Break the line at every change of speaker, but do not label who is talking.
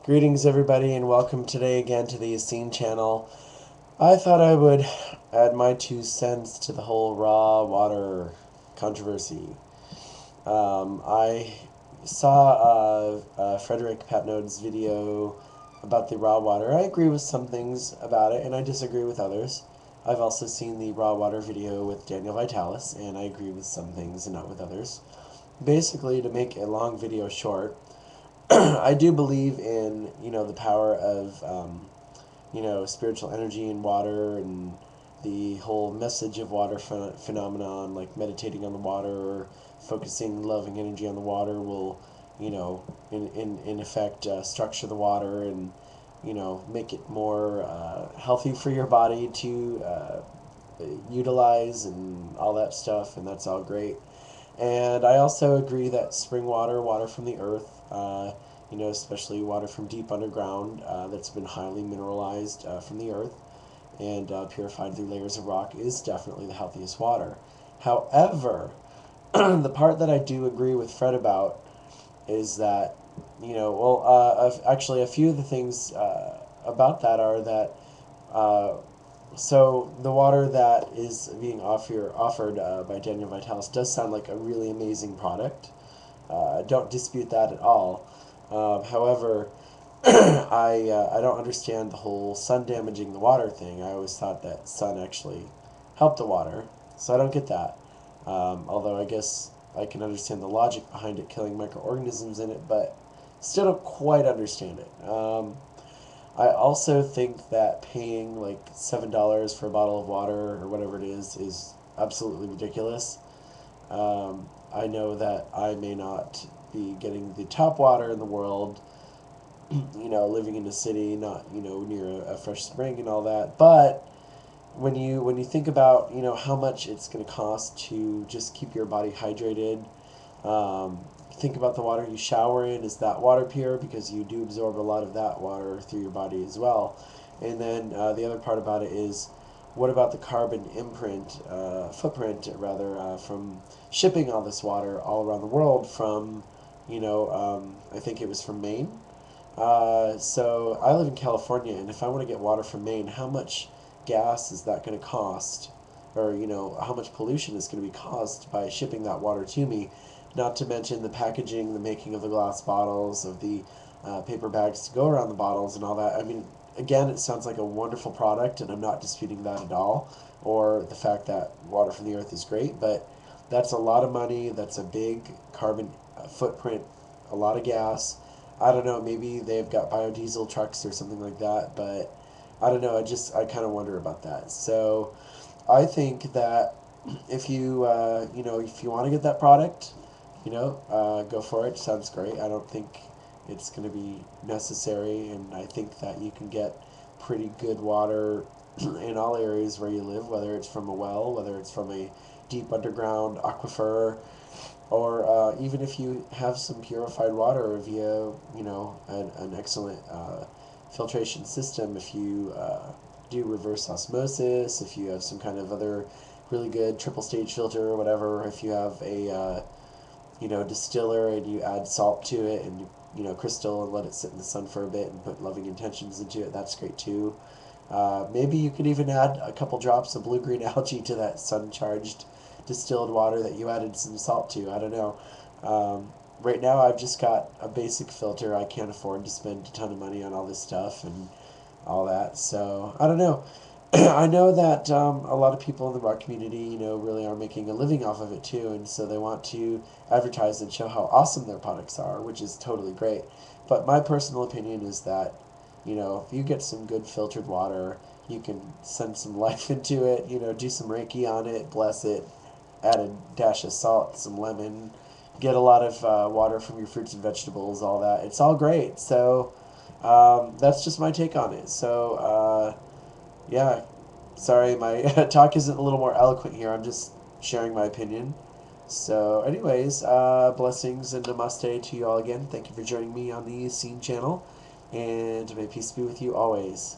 Greetings, everybody, and welcome today again to the Yassine channel. I thought I would add my 2 cents to the whole raw water controversy. I saw Frederick Patnode's video about the raw water. I agree with some things about it, and I disagree with others. I've also seen the raw water video with Daniel Vitalis, and I agree with some things and not with others. Basically, to make a long video short, I do believe in the power of spiritual energy in water and the whole message of water phenomenon, like meditating on the water or focusing loving energy on the water will in effect structure the water and make it more healthy for your body to utilize and all that stuff, and that's all great. And I also agree that spring water, water from the earth, especially water from deep underground that's been highly mineralized from the earth and purified through layers of rock, is definitely the healthiest water. However, the part that I do agree with Fred about is that, actually, a few of the things about that are that uh, so the water that is being offered by Daniel Vitalis does sound like a really amazing product. Don't dispute that at all. However, I don't understand the whole sun damaging the water thing. I always thought that sun actually helped the water, so I don't get that. Although I guess I can understand the logic behind it killing microorganisms in it, but still don't quite understand it. I also think that paying like $7 for a bottle of water or whatever it is absolutely ridiculous. I know that I may not be getting the top water in the world, living in a city, not near a fresh spring and all that. But when you think about how much it's going to cost to just keep your body hydrated, think about the water you shower in. Is that water pure? Because you do absorb a lot of that water through your body as well. And then the other part about it is, what about the carbon footprint rather, from shipping all this water all around the world from, I think it was from Maine. So I live in California, and if I want to get water from Maine, how much gas is that going to cost? Or, how much pollution is going to be caused by shipping that water to me? Not to mention the packaging, the making of the glass bottles, of the paper bags to go around the bottles and all that. I mean, again, it sounds like a wonderful product, and I'm not disputing that at all, or the fact that water from the earth is great, but that's a lot of money, that's a big carbon footprint, a lot of gas. I don't know, maybe they've got biodiesel trucks or something like that, but I don't know, I kind of wonder about that. So I think that if you want to get that product, go for it. Sounds great. I don't think it's going to be necessary, and I think that you can get pretty good water in all areas where you live, whether it's from a well, whether it's from a deep underground aquifer, or even if you have some purified water via, an excellent filtration system, if you do reverse osmosis, if you have some kind of other really good triple stage filter or whatever, if you have a distiller and you add salt to it and crystal and let it sit in the sun for a bit and put loving intentions into it, that's great too. Maybe you could even add a couple drops of blue green algae to that sun charged distilled water that you added some salt to. I don't know. Right now, I've just got a basic filter. I can't afford to spend a ton of money on all this stuff and all that. So I don't know. I know that a lot of people in the rock community, really are making a living off of it too, and so they want to advertise and show how awesome their products are, which is totally great. But my personal opinion is that, if you get some good filtered water, you can send some life into it, do some Reiki on it, bless it, add a dash of salt, some lemon, get a lot of water from your fruits and vegetables, all that. It's all great. So that's just my take on it. So yeah, sorry, my talk isn't a little more eloquent here. I'm just sharing my opinion. So, anyways, blessings and namaste to you all again. Thank you for joining me on the Scene channel, and may peace be with you always.